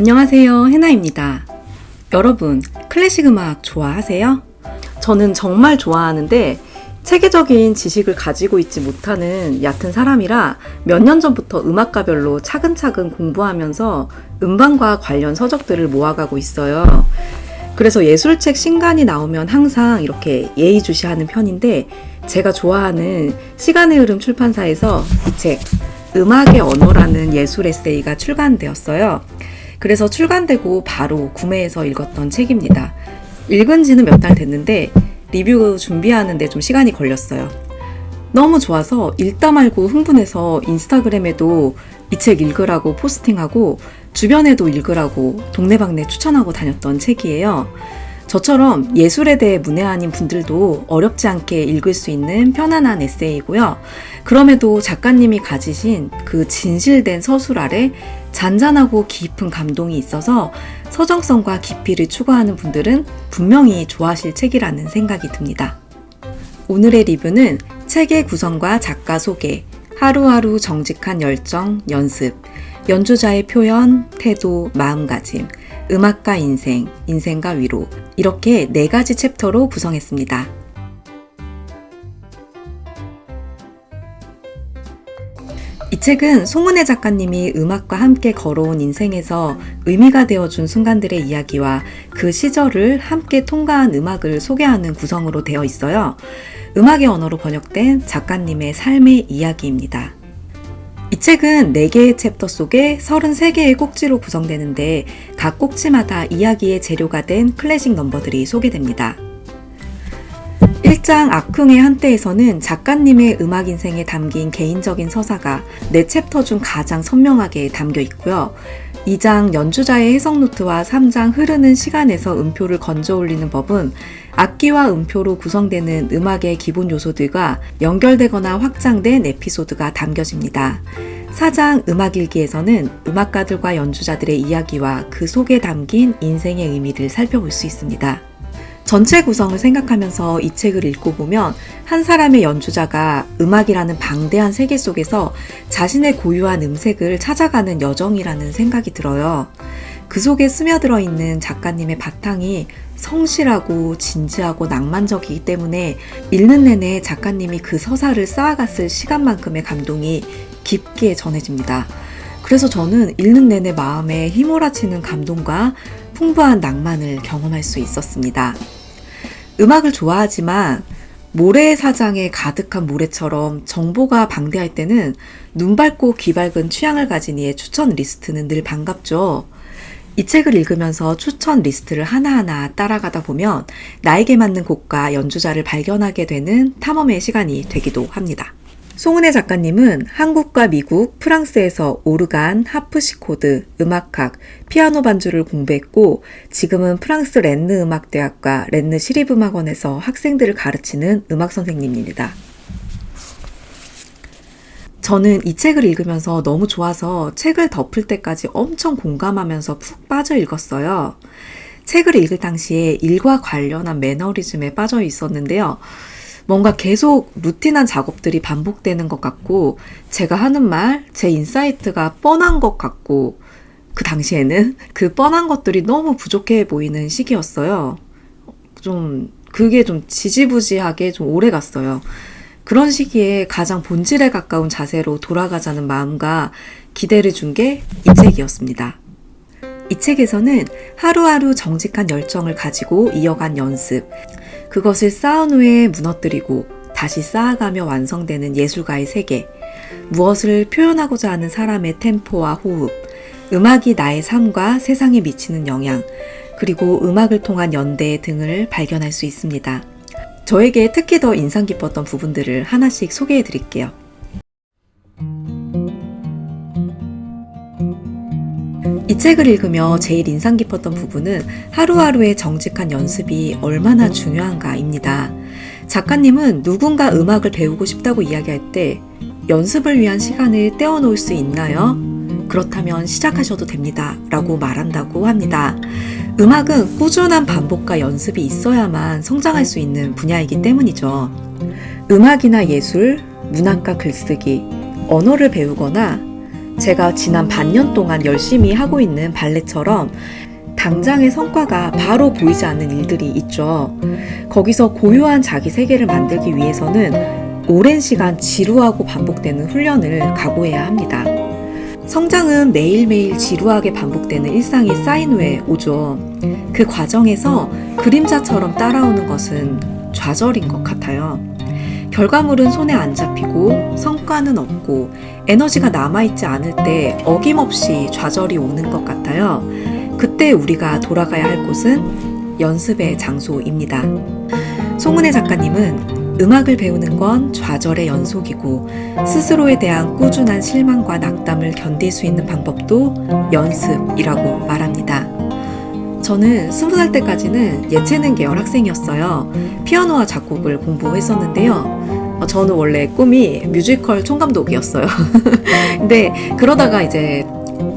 안녕하세요, 해나입니다. 여러분, 클래식 음악 좋아하세요? 저는 정말 좋아하는데 체계적인 지식을 가지고 있지 못하는 얕은 사람이라 몇 년 전부터 음악가별로 차근차근 공부하면서 음반과 관련 서적들을 모아가고 있어요. 그래서 예술책 신간이 나오면 항상 이렇게 예의주시하는 편인데, 제가 좋아하는 시간의 흐름 출판사에서 이 책 음악의 언어라는 예술 에세이가 출간되었어요. 그래서 출간되고 바로 구매해서 읽었던 책입니다. 읽은 지는 몇 달 됐는데 리뷰 준비하는데 좀 시간이 걸렸어요. 너무 좋아서 읽다 말고 흥분해서 인스타그램에도 이 책 읽으라고 포스팅하고 주변에도 읽으라고 동네방네 추천하고 다녔던 책이에요. 저처럼 예술에 대해 문외한인 분들도 어렵지 않게 읽을 수 있는 편안한 에세이고요. 그럼에도 작가님이 가지신 그 진실된 서술 아래 잔잔하고 깊은 감동이 있어서 서정성과 깊이를 추구하는 분들은 분명히 좋아하실 책이라는 생각이 듭니다. 오늘의 리뷰는 책의 구성과 작가 소개, 하루하루 정직한 열정, 연습, 연주자의 표현, 태도, 마음가짐, 음악가 인생, 인생과 위로, 이렇게 4가지 챕터로 구성했습니다. 이 책은 송은혜 작가님이 음악과 함께 걸어온 인생에서 의미가 되어준 순간들의 이야기와 그 시절을 함께 통과한 음악을 소개하는 구성으로 되어 있어요. 음악의 언어로 번역된 작가님의 삶의 이야기입니다. 이 책은 4개의 챕터 속에 33개의 꼭지로 구성되는데 각 꼭지마다 이야기의 재료가 된 클래식 넘버들이 소개됩니다. 1장 악흥의 한때에서는 작가님의 음악 인생에 담긴 개인적인 서사가 4챕터 중 가장 선명하게 담겨 있고요. 2장 연주자의 해석 노트와 3장 흐르는 시간에서 음표를 건져 올리는 법은 악기와 음표로 구성되는 음악의 기본 요소들과 연결되거나 확장된 에피소드가 담겨집니다. 4장 음악일기에서는 음악가들과 연주자들의 이야기와 그 속에 담긴 인생의 의미를 살펴볼 수 있습니다. 전체 구성을 생각하면서 이 책을 읽고 보면 한 사람의 연주자가 음악이라는 방대한 세계 속에서 자신의 고유한 음색을 찾아가는 여정이라는 생각이 들어요. 그 속에 스며들어 있는 작가님의 바탕이 성실하고 진지하고 낭만적이기 때문에 읽는 내내 작가님이 그 서사를 쌓아갔을 시간만큼의 감동이 깊게 전해집니다. 그래서 저는 읽는 내내 마음에 휘몰아치는 감동과 풍부한 낭만을 경험할 수 있었습니다. 음악을 좋아하지만 모래의 사장에 가득한 모래처럼 정보가 방대할 때는 눈 밝고 귀 밝은 취향을 가진 이의 추천 리스트는 늘 반갑죠. 이 책을 읽으면서 추천 리스트를 하나하나 따라가다 보면 나에게 맞는 곡과 연주자를 발견하게 되는 탐험의 시간이 되기도 합니다. 송은혜 작가님은 한국과 미국, 프랑스에서 오르간, 하프시코드, 음악학, 피아노 반주를 공부했고 지금은 프랑스 렌느 음악대학과 렌느 시립음악원에서 학생들을 가르치는 음악 선생님입니다. 저는 이 책을 읽으면서 너무 좋아서 책을 덮을 때까지 엄청 공감하면서 푹 빠져 읽었어요. 책을 읽을 당시에 일과 관련한 매너리즘에 빠져 있었는데요. 뭔가 계속 루틴한 작업들이 반복되는 것 같고 제가 하는 말, 제 인사이트가 뻔한 것 같고 그 당시에는 그 뻔한 것들이 너무 부족해 보이는 시기였어요. 그게 좀 지지부지하게 좀 오래 갔어요. 그런 시기에 가장 본질에 가까운 자세로 돌아가자는 마음과 기대를 준 게 이 책이었습니다. 이 책에서는 하루하루 정직한 열정을 가지고 이어간 연습, 그것을 쌓은 후에 무너뜨리고 다시 쌓아가며 완성되는 예술가의 세계, 무엇을 표현하고자 하는 사람의 템포와 호흡, 음악이 나의 삶과 세상에 미치는 영향, 그리고 음악을 통한 연대 등을 발견할 수 있습니다. 저에게 특히 더 인상 깊었던 부분들을 하나씩 소개해 드릴게요. 이 책을 읽으며 제일 인상 깊었던 부분은 하루하루의 정직한 연습이 얼마나 중요한가입니다. 작가님은 누군가 음악을 배우고 싶다고 이야기할 때 연습을 위한 시간을 떼어놓을 수 있나요? 그렇다면 시작하셔도 됩니다. 라고 말한다고 합니다. 음악은 꾸준한 반복과 연습이 있어야만 성장할 수 있는 분야이기 때문이죠. 음악이나 예술, 문학과 글쓰기, 언어를 배우거나 제가 지난 반년 동안 열심히 하고 있는 발레처럼 당장의 성과가 바로 보이지 않는 일들이 있죠. 거기서 고요한 자기 세계를 만들기 위해서는 오랜 시간 지루하고 반복되는 훈련을 각오해야 합니다. 성장은 매일매일 지루하게 반복되는 일상이 쌓인 후에 오죠. 그 과정에서 그림자처럼 따라오는 것은 좌절인 것 같아요. 결과물은 손에 안 잡히고 성과는 없고 에너지가 남아있지 않을 때 어김없이 좌절이 오는 것 같아요. 그때 우리가 돌아가야 할 곳은 연습의 장소입니다. 송은혜 작가님은 음악을 배우는 건 좌절의 연속이고 스스로에 대한 꾸준한 실망과 낙담을 견딜 수 있는 방법도 연습이라고 말합니다. 저는 20살 때까지는 예체능 계열 학생이었어요. 피아노와 작곡을 공부했었는데요. 저는 원래 꿈이 뮤지컬 총감독이었어요. 근데 그러다가 이제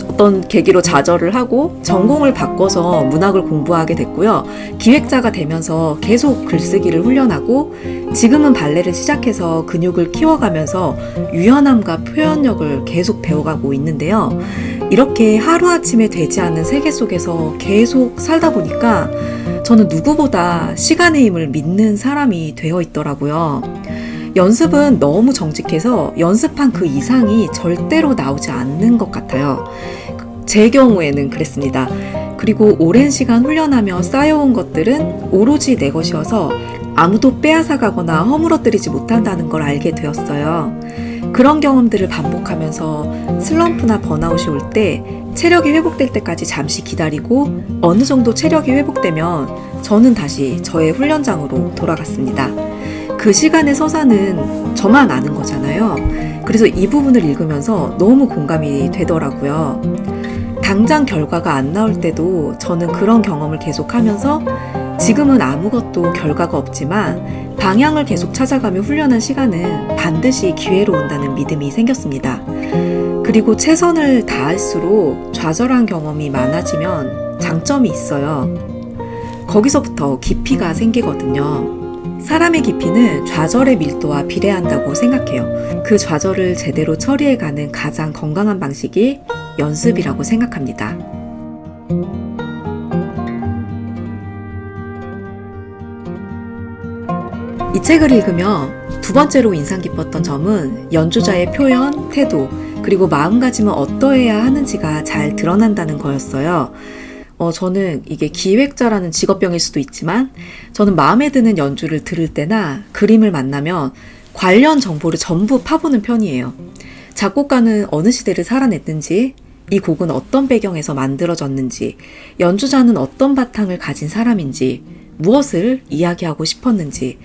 어떤 계기로 좌절을 하고 전공을 바꿔서 문학을 공부하게 됐고요. 기획자가 되면서 계속 글쓰기를 훈련하고 지금은 발레를 시작해서 근육을 키워가면서 유연함과 표현력을 계속 배워가고 있는데요. 이렇게 하루아침에 되지 않는 세계 속에서 계속 살다 보니까 저는 누구보다 시간의 힘을 믿는 사람이 되어 있더라고요. 연습은 너무 정직해서 연습한 그 이상이 절대로 나오지 않는 것 같아요. 제 경우에는 그랬습니다. 그리고 오랜 시간 훈련하며 쌓여온 것들은 오로지 내 것이어서 아무도 빼앗아가거나 허물어뜨리지 못한다는 걸 알게 되었어요. 그런 경험들을 반복하면서 슬럼프나 번아웃이 올 때 체력이 회복될 때까지 잠시 기다리고 어느 정도 체력이 회복되면 저는 다시 저의 훈련장으로 돌아갔습니다. 그 시간의 서사는 저만 아는 거잖아요. 그래서 이 부분을 읽으면서 너무 공감이 되더라고요. 당장 결과가 안 나올 때도 저는 그런 경험을 계속하면서 지금은 아무것도 결과가 없지만 방향을 계속 찾아가며 훈련한 시간은 반드시 기회로 온다는 믿음이 생겼습니다. 그리고 최선을 다할수록 좌절한 경험이 많아지면 장점이 있어요. 거기서부터 깊이가 생기거든요. 사람의 깊이는 좌절의 밀도와 비례한다고 생각해요. 그 좌절을 제대로 처리해가는 가장 건강한 방식이 연습이라고 생각합니다. 이 책을 읽으며 두 번째로 인상 깊었던 점은 연주자의 표현, 태도, 그리고 마음가짐은 어떠해야 하는지가 잘 드러난다는 거였어요. 저는 이게 기획자라는 직업병일 수도 있지만 저는 마음에 드는 연주를 들을 때나 그림을 만나면 관련 정보를 전부 파보는 편이에요. 작곡가는 어느 시대를 살아냈는지, 이 곡은 어떤 배경에서 만들어졌는지, 연주자는 어떤 바탕을 가진 사람인지, 무엇을 이야기하고 싶었는지,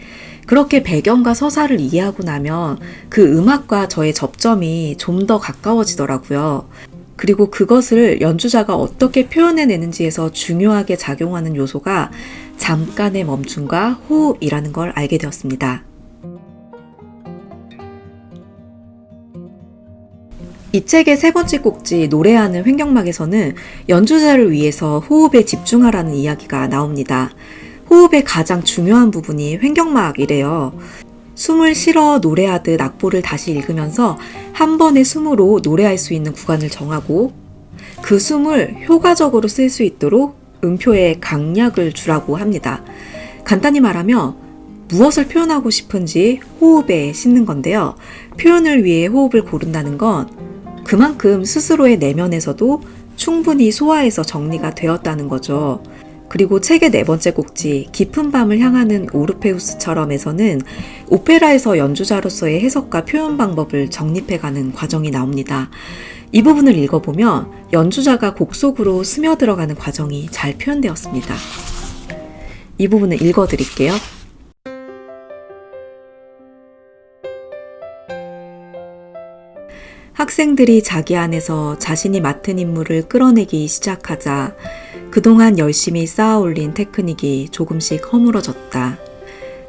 그렇게 배경과 서사를 이해하고 나면 그 음악과 저의 접점이 좀 더 가까워지더라고요. 그리고 그것을 연주자가 어떻게 표현해내는지에서 중요하게 작용하는 요소가 잠깐의 멈춤과 호흡이라는 걸 알게 되었습니다. 이 책의 세 번째 꼭지 노래하는 횡격막에서는 연주자를 위해서 호흡에 집중하라는 이야기가 나옵니다. 호흡의 가장 중요한 부분이 횡격막이래요. 숨을 실어 노래하듯 악보를 다시 읽으면서 한 번의 숨으로 노래할 수 있는 구간을 정하고 그 숨을 효과적으로 쓸 수 있도록 음표에 강약을 주라고 합니다. 간단히 말하면 무엇을 표현하고 싶은지 호흡에 싣는 건데요. 표현을 위해 호흡을 고른다는 건 그만큼 스스로의 내면에서도 충분히 소화해서 정리가 되었다는 거죠. 그리고 책의 네 번째 꼭지 깊은 밤을 향하는 오르페우스처럼에서는 오페라에서 연주자로서의 해석과 표현 방법을 정립해가는 과정이 나옵니다. 이 부분을 읽어보면 연주자가 곡 속으로 스며들어가는 과정이 잘 표현되었습니다. 이 부분을 읽어드릴게요. 학생들이 자기 안에서 자신이 맡은 임무를 끌어내기 시작하자 그동안 열심히 쌓아올린 테크닉이 조금씩 허물어졌다.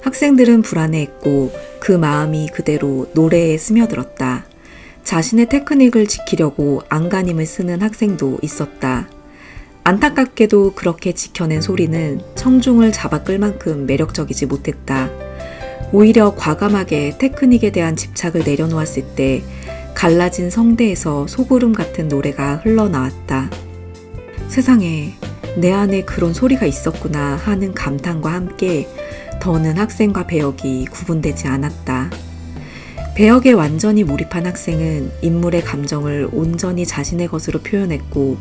학생들은 불안해했고 그 마음이 그대로 노래에 스며들었다. 자신의 테크닉을 지키려고 안간힘을 쓰는 학생도 있었다. 안타깝게도 그렇게 지켜낸 소리는 청중을 잡아 끌 만큼 매력적이지 못했다. 오히려 과감하게 테크닉에 대한 집착을 내려놓았을 때 갈라진 성대에서 소구름 같은 노래가 흘러나왔다. 세상에, 내 안에 그런 소리가 있었구나 하는 감탄과 함께 더는 학생과 배역이 구분되지 않았다. 배역에 완전히 몰입한 학생은 인물의 감정을 온전히 자신의 것으로 표현했고,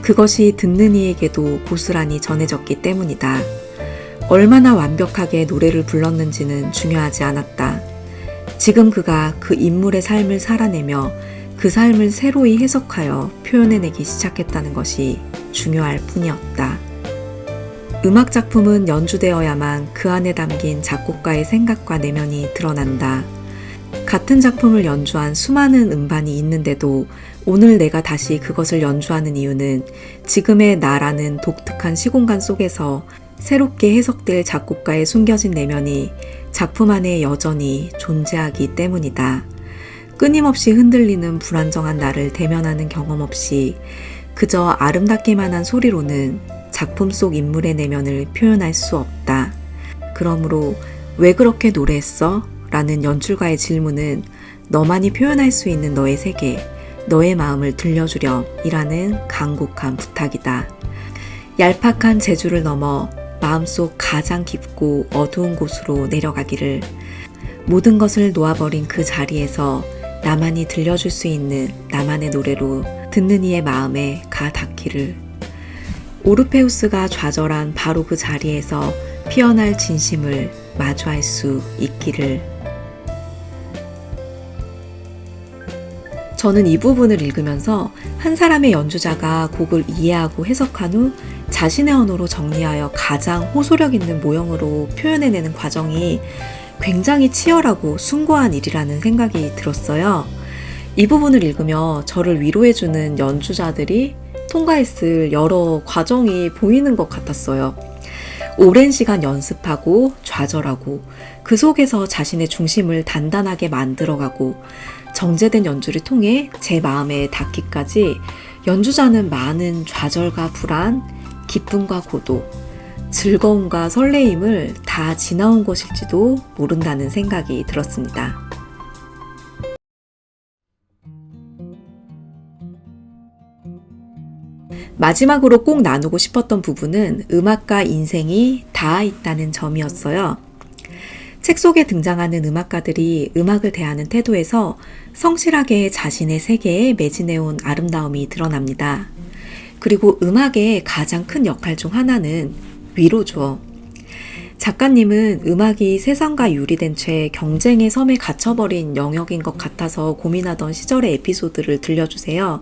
그것이 듣는 이에게도 고스란히 전해졌기 때문이다. 얼마나 완벽하게 노래를 불렀는지는 중요하지 않았다. 지금 그가 그 인물의 삶을 살아내며 그 삶을 새로이 해석하여 표현해내기 시작했다는 것이 중요할 뿐이었다. 음악 작품은 연주되어야만 그 안에 담긴 작곡가의 생각과 내면이 드러난다. 같은 작품을 연주한 수많은 음반이 있는데도 오늘 내가 다시 그것을 연주하는 이유는 지금의 나라는 독특한 시공간 속에서 새롭게 해석될 작곡가의 숨겨진 내면이 작품 안에 여전히 존재하기 때문이다. 끊임없이 흔들리는 불안정한 나를 대면하는 경험 없이 그저 아름답기만 한 소리로는 작품 속 인물의 내면을 표현할 수 없다. 그러므로 왜 그렇게 노래했어? 라는 연출가의 질문은 너만이 표현할 수 있는 너의 세계, 너의 마음을 들려주렴 이라는 간곡한 부탁이다. 얄팍한 재주를 넘어 마음속 가장 깊고 어두운 곳으로 내려가기를, 모든 것을 놓아버린 그 자리에서 나만이 들려줄 수 있는 나만의 노래로 듣는 이의 마음에 가 닿기를, 오르페우스가 좌절한 바로 그 자리에서 피어날 진심을 마주할 수 있기를. 저는 이 부분을 읽으면서 한 사람의 연주자가 곡을 이해하고 해석한 후 자신의 언어로 정리하여 가장 호소력 있는 모형으로 표현해내는 과정이 굉장히 치열하고 숭고한 일이라는 생각이 들었어요. 이 부분을 읽으며 저를 위로해주는 연주자들이 통과했을 여러 과정이 보이는 것 같았어요. 오랜 시간 연습하고 좌절하고 그 속에서 자신의 중심을 단단하게 만들어가고 정제된 연주를 통해 제 마음에 닿기까지 연주자는 많은 좌절과 불안, 기쁨과 고독, 즐거움과 설레임을 다 지나온 것일지도 모른다는 생각이 들었습니다. 마지막으로 꼭 나누고 싶었던 부분은 음악가 인생이 다 있다는 점이었어요. 책 속에 등장하는 음악가들이 음악을 대하는 태도에서 성실하게 자신의 세계에 매진해온 아름다움이 드러납니다. 그리고 음악의 가장 큰 역할 중 하나는 위로죠. 작가님은 음악이 세상과 유리된 채 경쟁의 섬에 갇혀버린 영역인 것 같아서 고민하던 시절의 에피소드를 들려주세요.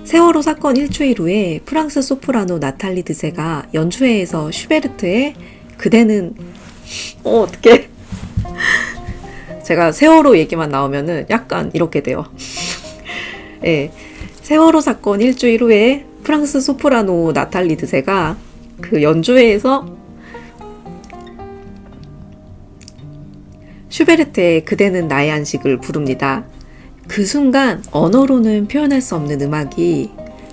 세월호 사건 일주일 후에 프랑스 소프라노 나탈리 드세가 연주회에서 슈베르트의 그대는 어떡해. 제가 세월호 얘기만 나오면은 약간 이렇게 돼요. 네, 세월호 사건 일주일 후에 프랑스 소프라노 나탈리 드세가 그 연주회에서 슈베르트의 그대는 나의 안식을 부릅니다. 그 순간 언어로는 표현할 수 없는 음악이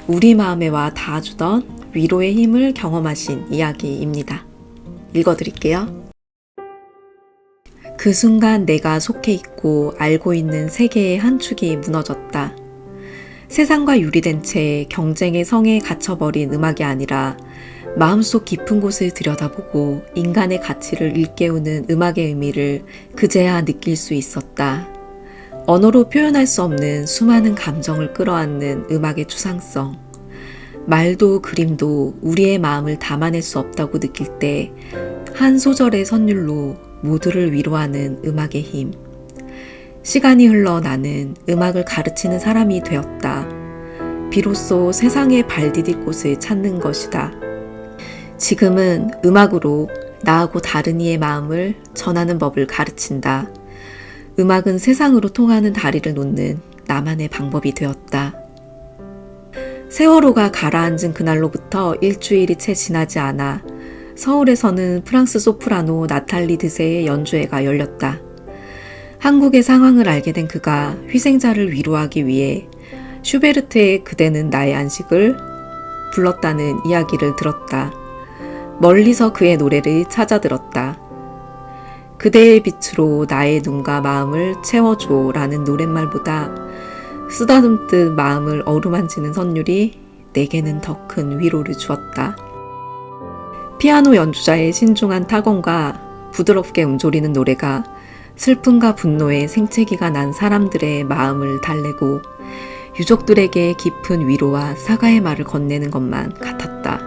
우리 마음에 와 닿아주던 위로의 힘을 경험하신 이야기입니다. 읽어드릴게요. 그 순간 내가 속해 있고 알고 있는 세계의 한 축이 무너졌다. 세상과 유리된 채 경쟁의 성에 갇혀버린 음악이 아니라 마음속 깊은 곳을 들여다보고 인간의 가치를 일깨우는 음악의 의미를 그제야 느낄 수 있었다. 언어로 표현할 수 없는 수많은 감정을 끌어안는 음악의 추상성. 말도 그림도 우리의 마음을 담아낼 수 없다고 느낄 때 한 소절의 선율로 모두를 위로하는 음악의 힘. 시간이 흘러 나는 음악을 가르치는 사람이 되었다. 비로소 세상에 발 디딜 곳을 찾는 것이다. 지금은 음악으로 나하고 다른 이의 마음을 전하는 법을 가르친다. 음악은 세상으로 통하는 다리를 놓는 나만의 방법이 되었다. 세월호가 가라앉은 그날로부터 일주일이 채 지나지 않아 서울에서는 프랑스 소프라노 나탈리 드세의 연주회가 열렸다. 한국의 상황을 알게 된 그가 희생자를 위로하기 위해 슈베르트의 그대는 나의 안식을 불렀다는 이야기를 들었다. 멀리서 그의 노래를 찾아 들었다. 그대의 빛으로 나의 눈과 마음을 채워줘 라는 노랫말보다 쓰다듬듯 마음을 어루만지는 선율이 내게는 더 큰 위로를 주었다. 피아노 연주자의 신중한 타건과 부드럽게 움조리는 노래가 슬픔과 분노에 생채기가 난 사람들의 마음을 달래고 유족들에게 깊은 위로와 사과의 말을 건네는 것만 같았다.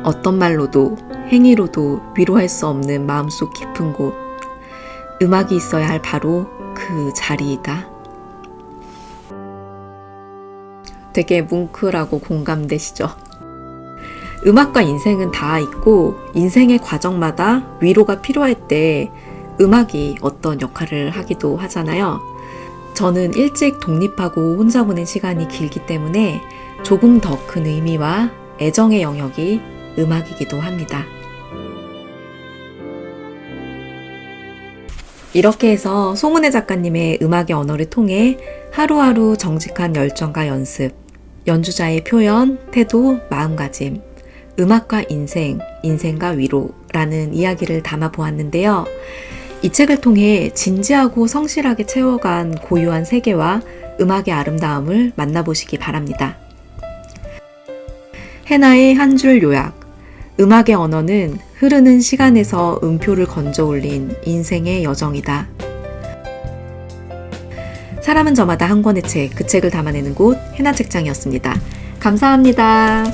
어떤 말로도 행위로도 위로할 수 없는 마음속 깊은 곳, 음악이 있어야 할 바로 그 자리이다. 되게 뭉클하고 공감되시죠? 음악과 인생은 다 있고 인생의 과정마다 위로가 필요할 때 음악이 어떤 역할을 하기도 하잖아요. 저는 일찍 독립하고 혼자 보낸 시간이 길기 때문에 조금 더 큰 의미와 애정의 영역이 음악이기도 합니다. 이렇게 해서 송은혜 작가님의 음악의 언어를 통해 하루하루 정직한 열정과 연습, 연주자의 표현, 태도, 마음가짐, 음악과 인생, 인생과 위로라는 이야기를 담아 보았는데요. 이 책을 통해 진지하고 성실하게 채워간 고유한 세계와 음악의 아름다움을 만나보시기 바랍니다. 해나의 한 줄 요약. 음악의 언어는 흐르는 시간에서 음표를 건져 올린 인생의 여정이다. 사람은 저마다 한 권의 책, 그 책을 담아내는 곳 해나책장이었습니다. 감사합니다.